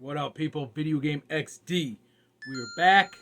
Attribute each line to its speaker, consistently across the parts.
Speaker 1: What up, people? Video Game XD. We are back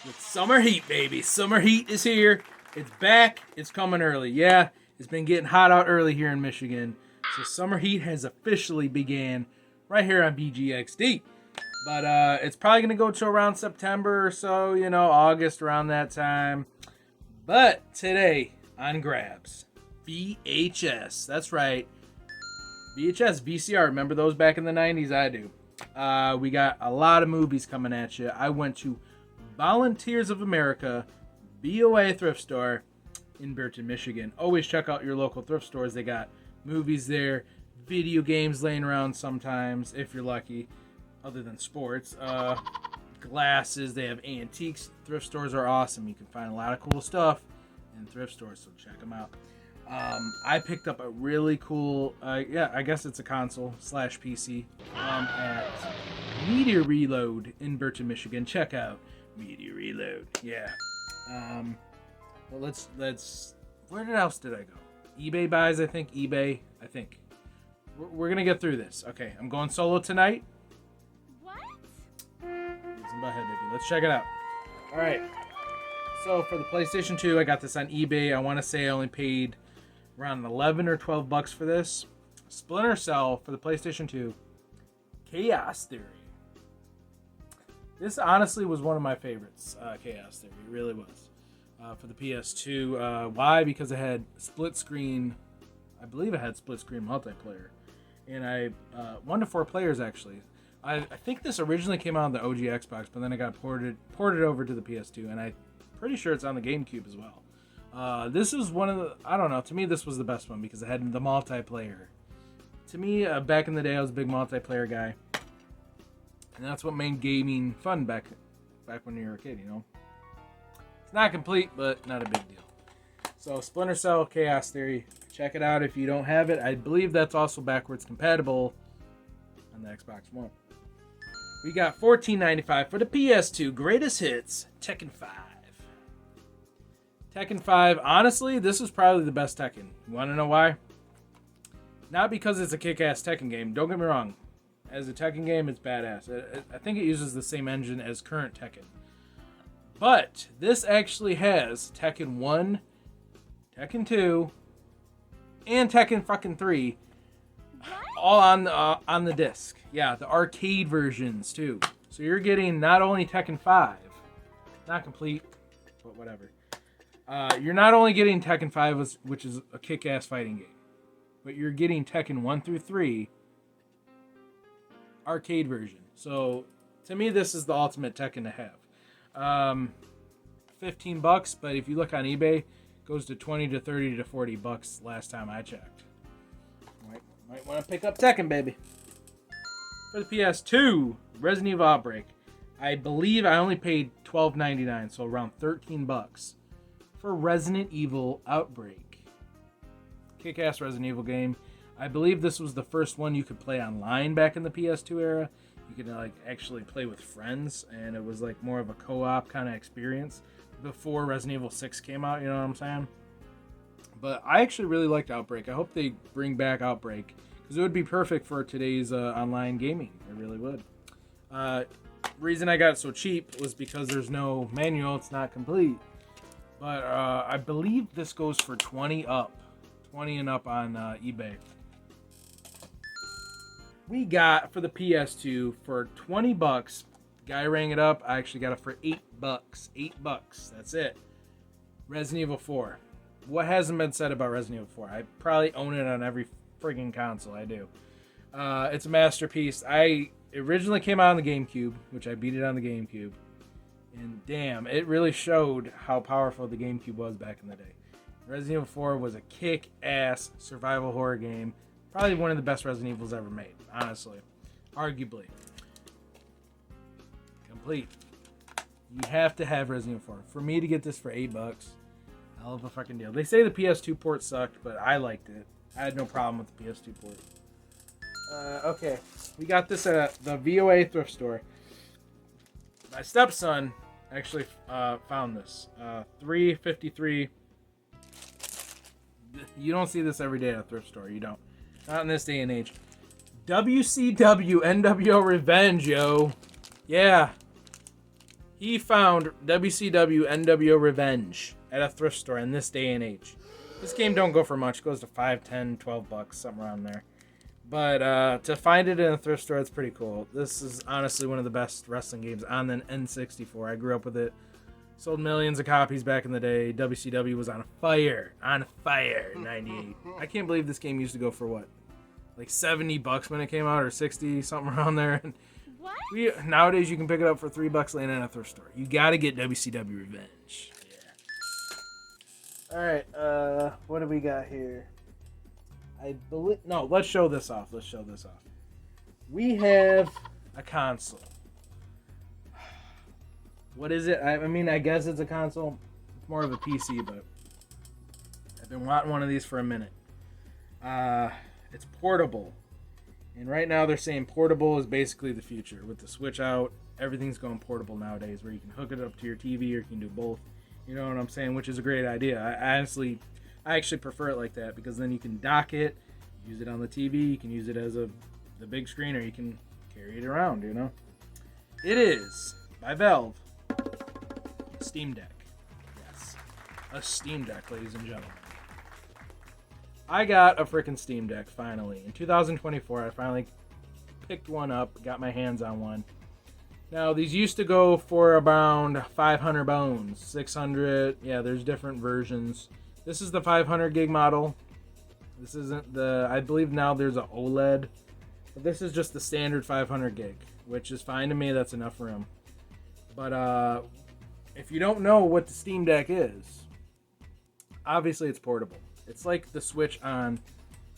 Speaker 1: with Summer Heat, baby. Summer Heat is here. It's back. It's coming early. Yeah, it's been getting hot out early here in Michigan. So Summer Heat has officially began right here on BGXD. But it's probably going to go to around September or so, August, around that time. But today, on grabs, VHS. That's right. VHS, VCR. Remember those back in the 90s? I do. We got a lot of movies coming at you. I went to Volunteers of America, BOA thrift store in Burton, Michigan. Always check out your local thrift stores. They got movies there, video games laying around sometimes, if you're lucky, other than sports. Glasses, they have antiques. Thrift stores are awesome. You can find a lot of cool stuff in thrift stores, so check them out. I picked up a really cool, I guess it's a console / PC at Media Reload in Burton, Michigan. Check out Media Reload. Yeah. Well, let's. Where else did I go? eBay buys, I think. We're gonna get through this. Okay, I'm going solo tonight.
Speaker 2: What?
Speaker 1: It's in my head, baby. Let's check it out. All right. So for the PlayStation 2, I got this on eBay. I want to say I only paid around 11 or 12 bucks for this. Splinter Cell for the PlayStation 2. Chaos Theory. This honestly was one of my favorites. Chaos Theory, it really was. For the PS2. Why? Because it had split screen. I believe it had split screen multiplayer. And 1 to 4 players actually. I think this originally came out on the OG Xbox, but then it got ported over to the PS2, and I'm pretty sure it's on the GameCube as well. This is one of the, I don't know, to me this was the best one because it had the multiplayer. To me, back in the day, I was a big multiplayer guy. And that's what made gaming fun back when you were a kid, It's not complete, but not a big deal. So, Splinter Cell Chaos Theory. Check it out if you don't have it. I believe that's also backwards compatible on the Xbox One. We got $14.95 for the PS2. Greatest Hits, Tekken 5. Tekken 5, honestly, this is probably the best Tekken. You want to know why? Not because it's a kick-ass Tekken game. Don't get me wrong. As a Tekken game, it's badass. I think it uses the same engine as current Tekken. But this actually has Tekken 1, Tekken 2, and Tekken fucking 3 all on the disc. Yeah, the arcade versions too. So you're getting not only Tekken 5, not complete, but whatever. You're not only getting Tekken 5, which is a kick-ass fighting game, but you're getting Tekken 1 through 3 arcade version. So to me, this is the ultimate Tekken to have. 15 bucks, but if you look on eBay, it goes to 20 to 30 to 40 bucks last time I checked. Might want to pick up Tekken, baby. For the PS2, Resident Evil Outbreak. I believe I only paid $12.99, so around 13 bucks. For Resident Evil Outbreak. Kick-ass Resident Evil game. I believe this was the first one you could play online back in the PS2 era. You could actually play with friends, and it was more of a co-op kind of experience before Resident Evil 6 came out, you know what I'm saying? But I actually really liked Outbreak. I hope they bring back Outbreak, because it would be perfect for today's online gaming. It really would. Reason I got it so cheap was because there's no manual. It's not complete. But I believe this goes for 20 and up on eBay. We got for the PS2 for 20 bucks. Guy rang it up. I actually got it for 8 bucks. 8 bucks. That's it. Resident Evil 4. What hasn't been said about Resident Evil 4? I probably own it on every friggin' console. I do. It's a masterpiece. It originally came out on the GameCube, which I beat it on the GameCube. And damn, it really showed how powerful the GameCube was back in the day. Resident Evil 4 was a kick-ass survival horror game. Probably one of the best Resident Evils ever made, honestly. Arguably. Complete. You have to have Resident Evil 4. For me to get this for 8 bucks, hell of a fucking deal. They say the PS2 port sucked, but I liked it. I had no problem with the PS2 port. Okay. We got this at the VOA thrift store. My stepson actually found this. $3.53. You don't see this every day at a thrift store. You don't. Not in this day and age. WCW NWO Revenge, yo. Yeah. He found WCW NWO Revenge at a thrift store in this day and age. This game don't go for much. It goes to $5, $10, $12, something around there. But to find it in a thrift store, it's pretty cool. This is honestly one of the best wrestling games on the N64. I grew up with it. Sold millions of copies back in the day. WCW was on fire in 98. I can't believe this game used to go for what? Like $70 when it came out, or 60, something around there.
Speaker 2: What?
Speaker 1: Nowadays you can pick it up for $3 laying in a thrift store. You gotta get WCW Revenge. Yeah. Alright, what do we got here? Let's show this off. We have a console. What is it? I mean, I guess it's a console. It's more of a PC, but I've been wanting one of these for a minute. It's portable. And right now they're saying portable is basically the future. With the Switch out, everything's going portable nowadays, where you can hook it up to your TV or you can do both. You know what I'm saying? Which is a great idea. I actually prefer it like that, because then you can dock it, use it on the TV, you can use it as the big screen, or you can carry it around, you know? It is, by Valve, Steam Deck. Yes. A Steam Deck, ladies and gentlemen. I got a freaking Steam Deck, finally. In 2024, I finally picked one up, got my hands on one. Now, these used to go for around 500 bones, 600. Yeah, there's different versions. This is the 500 gig model. This isn't I believe now there's an OLED. But this is just the standard 500 gig, which is fine to me. That's enough room. But if you don't know what the Steam Deck is, obviously it's portable. It's like the Switch on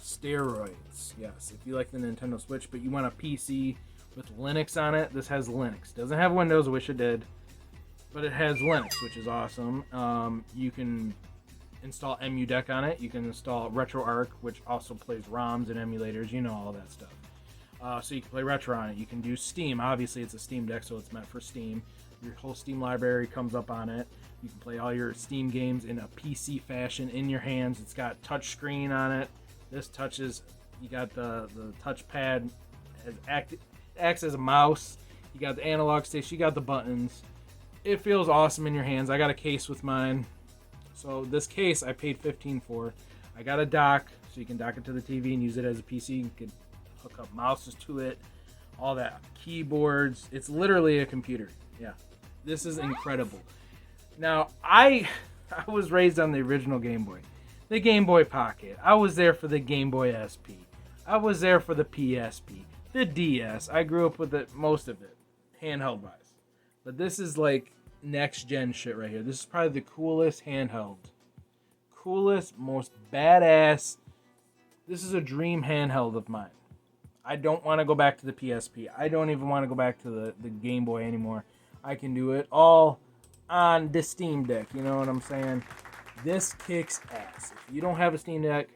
Speaker 1: steroids. Yes, if you like the Nintendo Switch, but you want a PC with Linux on it, this has Linux. Doesn't have Windows, I wish it did. But it has Linux, which is awesome. You can install EmuDeck on it. You can install RetroArch, which also plays ROMs and emulators. You know all that stuff. So you can play Retro on it. You can do Steam. Obviously, it's a Steam Deck, so it's meant for Steam. Your whole Steam library comes up on it. You can play all your Steam games in a PC fashion in your hands. It's got touch screen on it. This touches. You got the touchpad acts as a mouse. You got the analog sticks. You got the buttons. It feels awesome in your hands. I got a case with mine. So this case I paid $15 for. I got a dock, so you can dock it to the TV and use it as a PC. You can hook up mouses to it, all that, keyboards. It's literally a computer. Yeah, this is incredible. Now, I was raised on the original Game Boy, the Game Boy Pocket. I was there for the Game Boy SP. I was there for the PSP, the DS. I grew up with most of it, handheld wise. But this is like next gen shit right here. This is probably the coolest handheld. Coolest, most badass. This is a dream handheld of mine. I don't want to go back to the PSP. I don't even want to go back to the Game Boy anymore. I can do it all on the Steam Deck. You know what I'm saying? This kicks ass. If you don't have a Steam Deck,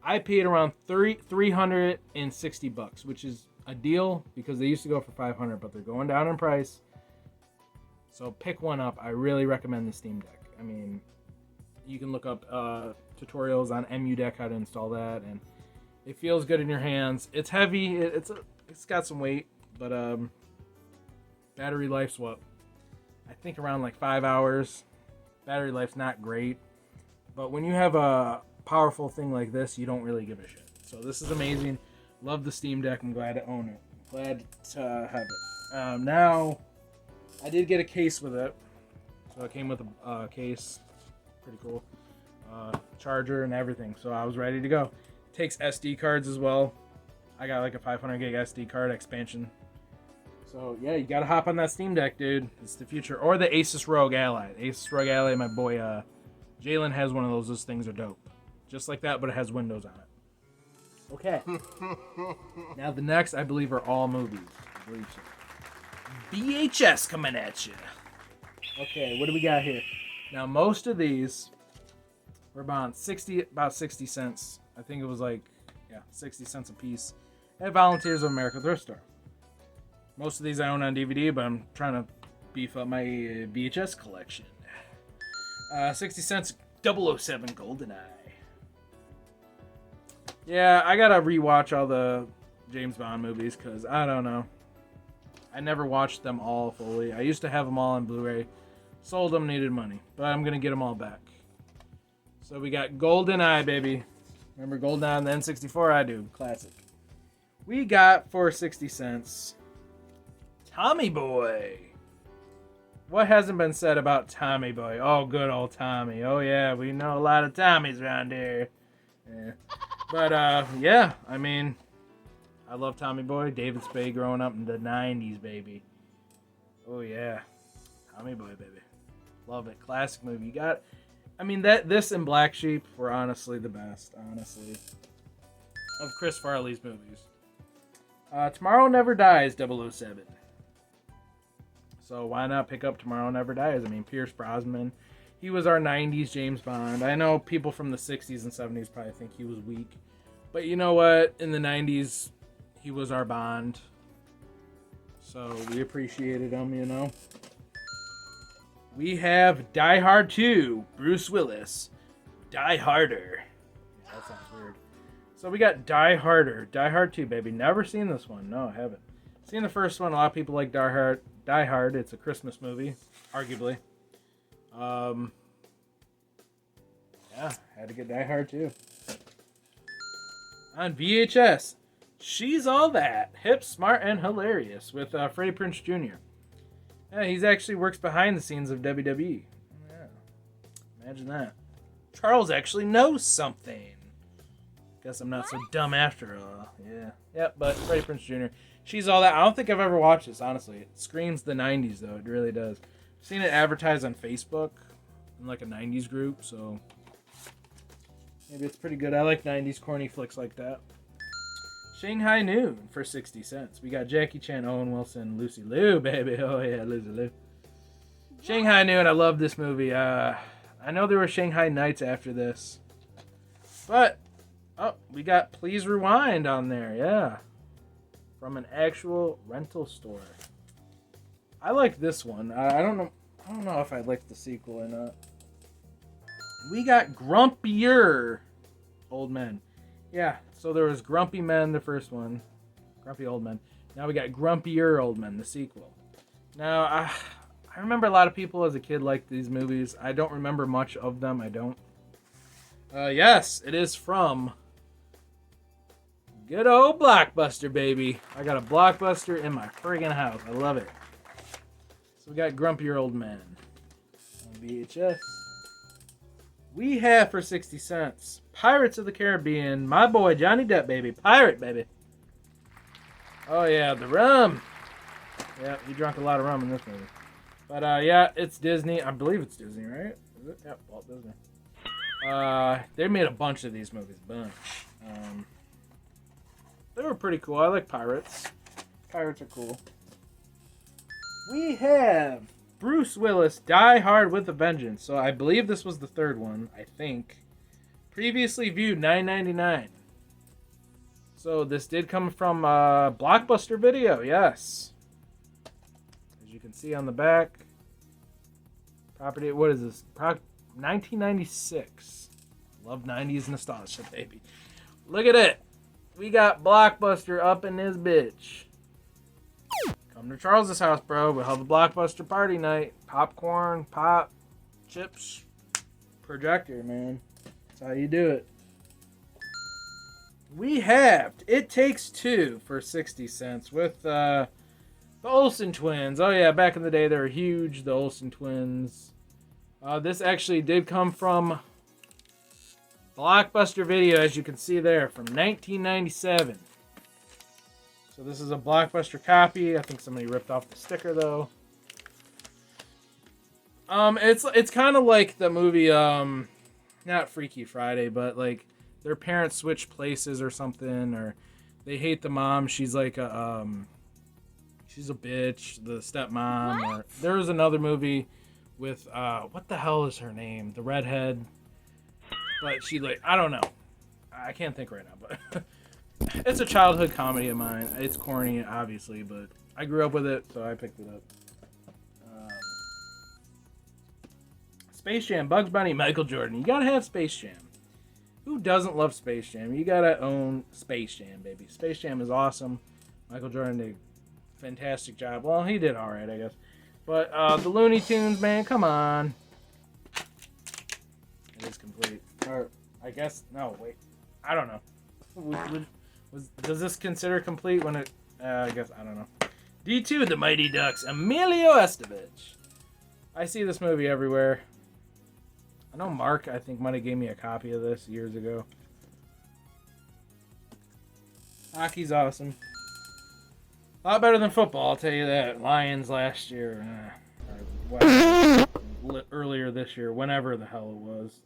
Speaker 1: I paid around $360, which is a deal because they used to go for $500, but they're going down in price. So pick one up. I really recommend the Steam Deck. I mean, you can look up tutorials on EmuDeck, how to install that, and it feels good in your hands. It's heavy. It's got some weight, but battery life's what? I think around like 5 hours. Battery life's not great, but when you have a powerful thing like this, you don't really give a shit. So this is amazing. Love the Steam Deck. I'm glad to own it. Glad to have it. Now, I did get a case with it. So it came with a case. Pretty cool. Charger and everything. So I was ready to go. Takes SD cards as well. I got like a 500 gig SD card expansion. So yeah, you gotta hop on that Steam Deck, dude. It's the future. Or the Asus ROG Ally. The Asus ROG Ally, my boy Jalen has one of those. Those things are dope. Just like that, but it has Windows on it. Okay. Now the next, I believe, are all movies. I believe so. VHS coming at you. Okay, what do we got here? Now most of these were about 60 cents. I think it was like 60 cents a piece at Volunteers of America thrift store. Most of these I own on DVD, but I'm trying to beef up my VHS collection. 60 cents, 007 GoldenEye. Yeah, I gotta rewatch all the James Bond movies because I don't know. I never watched them all fully. I used to have them all on Blu-ray. Sold them, needed money. But I'm going to get them all back. So we got GoldenEye, baby. Remember GoldenEye on the N64? I do. Classic. We got, for 60 cents, Tommy Boy. What hasn't been said about Tommy Boy? Oh, good old Tommy. Oh, yeah, we know a lot of Tommies around here. Yeah. But, yeah, I mean, I love Tommy Boy. David Spade growing up in the 90s, baby. Oh, yeah. Tommy Boy, baby. Love it. Classic movie. You got, I mean, this and Black Sheep were honestly the best, honestly, of Chris Farley's movies. Tomorrow Never Dies, 007. So why not pick up Tomorrow Never Dies? I mean, Pierce Brosnan. He was our 90s James Bond. I know people from the 60s and 70s probably think he was weak. But you know what? In the 90s, he was our Bond. So we appreciated him, you know. We have Die Hard 2, Bruce Willis. Die Harder. That sounds weird. So we got Die Harder. Die Hard 2, baby. Never seen this one. No, I haven't. Seen the first one. A lot of people like Die Hard. Die Hard. It's a Christmas movie, arguably. Yeah, had to get Die Hard 2. On VHS, She's All That. Hip, smart, and hilarious with Freddie Prinze Jr. Yeah, he's actually works behind the scenes of WWE. Yeah, imagine that. Charles actually knows something. Guess I'm not so dumb after all. Yeah. Yep, but Freddie Prinze Jr. She's All That. I don't think I've ever watched this, honestly. It screams the 90s, though. It really does. I've seen it advertised on Facebook in like a 90s group, so maybe it's pretty good. I like 90s corny flicks like that. Shanghai Noon for 60 cents. We got Jackie Chan, Owen Wilson, Lucy Liu, baby. Oh, yeah, Lucy Liu. Shanghai Noon, I love this movie. I know there were Shanghai Nights after this. But, oh, we got Please Rewind on there, yeah. From an actual rental store. I like this one. I don't know if I like the sequel or not. We got Grumpier Old Men. Yeah, so there was Grumpy Men, the first one. Grumpy Old Men. Now we got Grumpier Old Men, the sequel. Now, I remember a lot of people as a kid liked these movies. I don't remember much of them. I don't. Yes, it is from good old Blockbuster, baby. I got a Blockbuster in my friggin' house. I love it. So we got Grumpier Old Men on VHS. We have for 60 cents Pirates of the Caribbean. My boy Johnny Depp, baby. Pirate, baby. Oh, yeah, the rum. Yeah, he drank a lot of rum in this movie. But, yeah, it's Disney. I believe it's Disney, right? Is it? Yep, Walt Disney. They made a bunch of these movies. Bunch. They were pretty cool. I like pirates. Pirates are cool. We have Bruce Willis, Die Hard with a Vengeance. So I believe this was the third one, I think. Previously viewed, $9.99. So this did come from Blockbuster Video, yes. As you can see on the back. Property, what is this? 1996. Love 90s nostalgia, baby. Look at it. We got Blockbuster up in this bitch. Come to Charles's house, bro. We'll have a Blockbuster party night. Popcorn, pop, chips, projector, man. That's how you do it. We have It Takes Two for 60 cents with the Olsen twins. Oh, yeah, back in the day, they were huge, the Olsen twins. This actually did come from Blockbuster Video, as you can see there, from 1997. So this is a Blockbuster copy. I think somebody ripped off the sticker, though. It's kind of like the movie, not Freaky Friday, but like their parents switch places or something, or they hate the mom. She's like she's a bitch, the stepmom. Or there was another movie with what the hell is her name? The redhead. But she like, I don't know. I can't think right now, but it's a childhood comedy of mine. It's corny, obviously, but I grew up with it, so I picked it up. Space Jam, Bugs Bunny, Michael Jordan. You gotta have Space Jam. Who doesn't love Space Jam? You gotta own Space Jam, baby. Space Jam is awesome. Michael Jordan did a fantastic job. Well, he did alright, I guess. But the Looney Tunes, man, come on. It is complete. Or, I guess, no, wait. I don't know. Does this consider complete when it, I guess, I don't know. D2, The Mighty Ducks, Emilio Estevez. I see this movie everywhere. I know Mark, I think, might have gave me a copy of this years ago. Hockey's awesome. A lot better than football, I'll tell you that. Lions last year. Earlier this year, whenever the hell it was.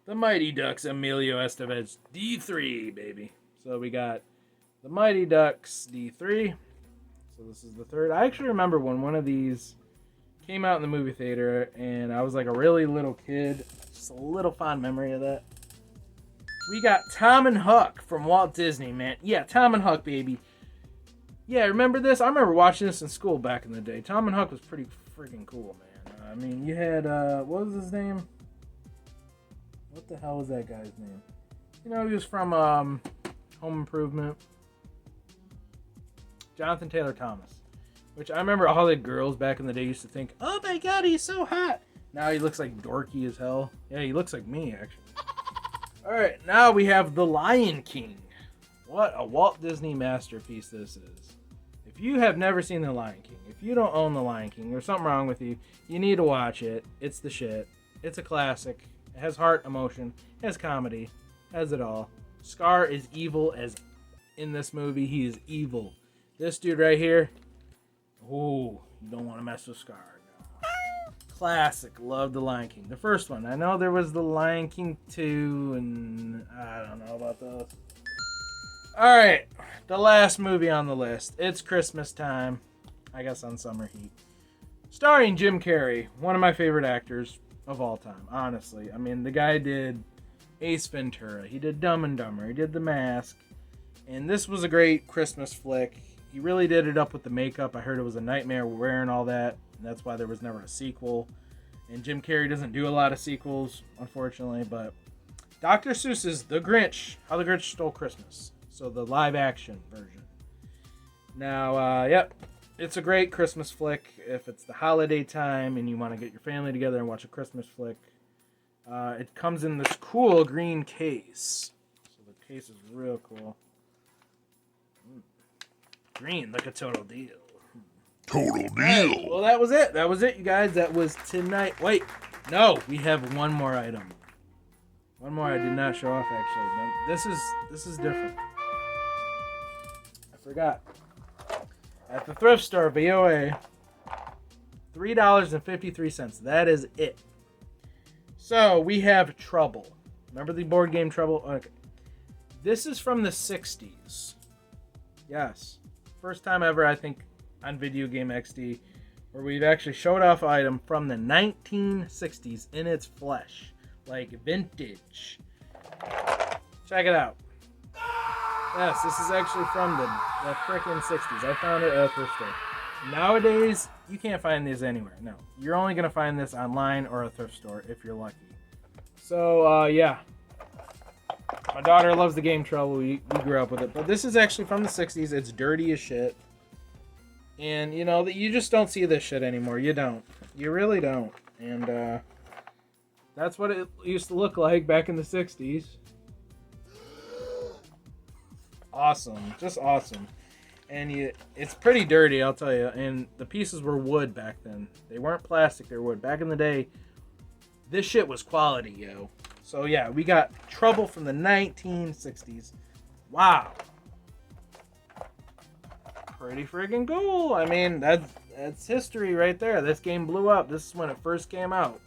Speaker 1: The Mighty Ducks, Emilio Estevez, D3, baby. So we got the Mighty Ducks, D3. So this is the third. I actually remember when one of these came out in the movie theater, and I was like a really little kid. Just a little fond memory of that. We got Tom and Huck from Walt Disney, man. Yeah, Tom and Huck, baby. Yeah, remember this? I remember watching this in school back in the day. Tom and Huck was pretty freaking cool, man. I mean, you had, what was his name? What the hell was that guy's name? You know, he was from Home Improvement. Jonathan Taylor Thomas. Which I remember all the girls back in the day used to think, oh my god, he's so hot. Now he looks like dorky as hell. Yeah, he looks like me, actually. Alright, now we have The Lion King. What a Walt Disney masterpiece this is. If you have never seen The Lion King, if you don't own The Lion King, there's something wrong with you. You need to watch it. It's the shit. It's a classic. It has heart, emotion, it has comedy, has it all. Scar is evil as in this movie. He is evil. This dude right here, ooh, you don't want to mess with Scar. No. Classic. Love The Lion King. The first one. I know there was The Lion King 2, and I don't know about those. Alright, the last movie on the list. It's Christmas time. I guess on Summer Heat. Starring Jim Carrey, one of my favorite actors of all time, honestly. I mean, the guy did Ace Ventura. He did Dumb and Dumber. He did The Mask. And this was a great Christmas flick. He really did it up with the makeup. I heard it was a nightmare wearing all that. And that's why there was never a sequel. And Jim Carrey doesn't do a lot of sequels, unfortunately. But Dr. Seuss's The Grinch, How the Grinch Stole Christmas. So the live action version. Now, yep. It's a great Christmas flick if it's the holiday time and you want to get your family together and watch a Christmas flick. It comes in this cool green case. So the case is real cool. Green, like a total deal.
Speaker 2: Total deal.
Speaker 1: Right, well, that was it. That was it, you guys. That was tonight. Wait, no, we have one more item. One more I did not show off, actually. This is different. I forgot. At the thrift store, VOA, $3.53. That is it. So we have Trouble. Remember the board game Trouble? Okay. This is from the 60s. Yes. First time ever, I think, on Video Game XD, where we've actually showed off an item from the 1960s in its flesh. Like vintage. Check it out. Yes, this is actually from the frickin' 60s. I found it at a thrift store. Nowadays, you can't find these anywhere. No. You're only going to find this online or a thrift store if you're lucky. So, yeah. My daughter loves the game Trouble. We grew up with it. But this is actually from the 60s. It's dirty as shit. And, you know, you just don't see this shit anymore. You don't. You really don't. And, that's what it used to look like back in the 60s. Awesome. Just awesome. And it's pretty dirty, I'll tell you. And the pieces were wood back then. They weren't plastic, they were wood. Back in the day, this shit was quality, yo. So yeah, we got Trouble from the 1960s. Wow. Pretty friggin' cool. I mean, that's history right there. This game blew up. This is when it first came out.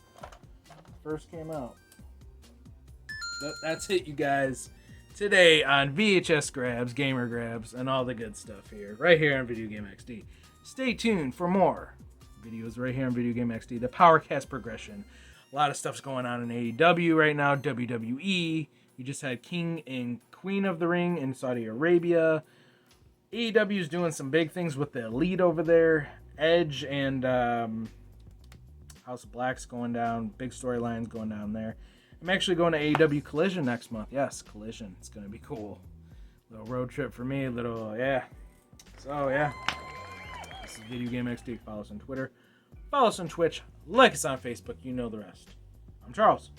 Speaker 1: That's it, you guys. Today on VHS Grabs, Gamer Grabs, and all the good stuff here. Right here on Video Game XD. Stay tuned for more videos right here on Video Game XD. The Powercast progression. A lot of stuff's going on in AEW right now. WWE. We just had King and Queen of the Ring in Saudi Arabia. AEW is doing some big things with the Elite over there. Edge and House of Black's going down. Big storylines going down there. I'm actually going to AEW Collision next month. Yes, Collision. It's going to be cool. Little road trip for me. Yeah. So, yeah. This is Video Game XD. Follow us on Twitter. Follow us on Twitch. Like us on Facebook. You know the rest. I'm Charles.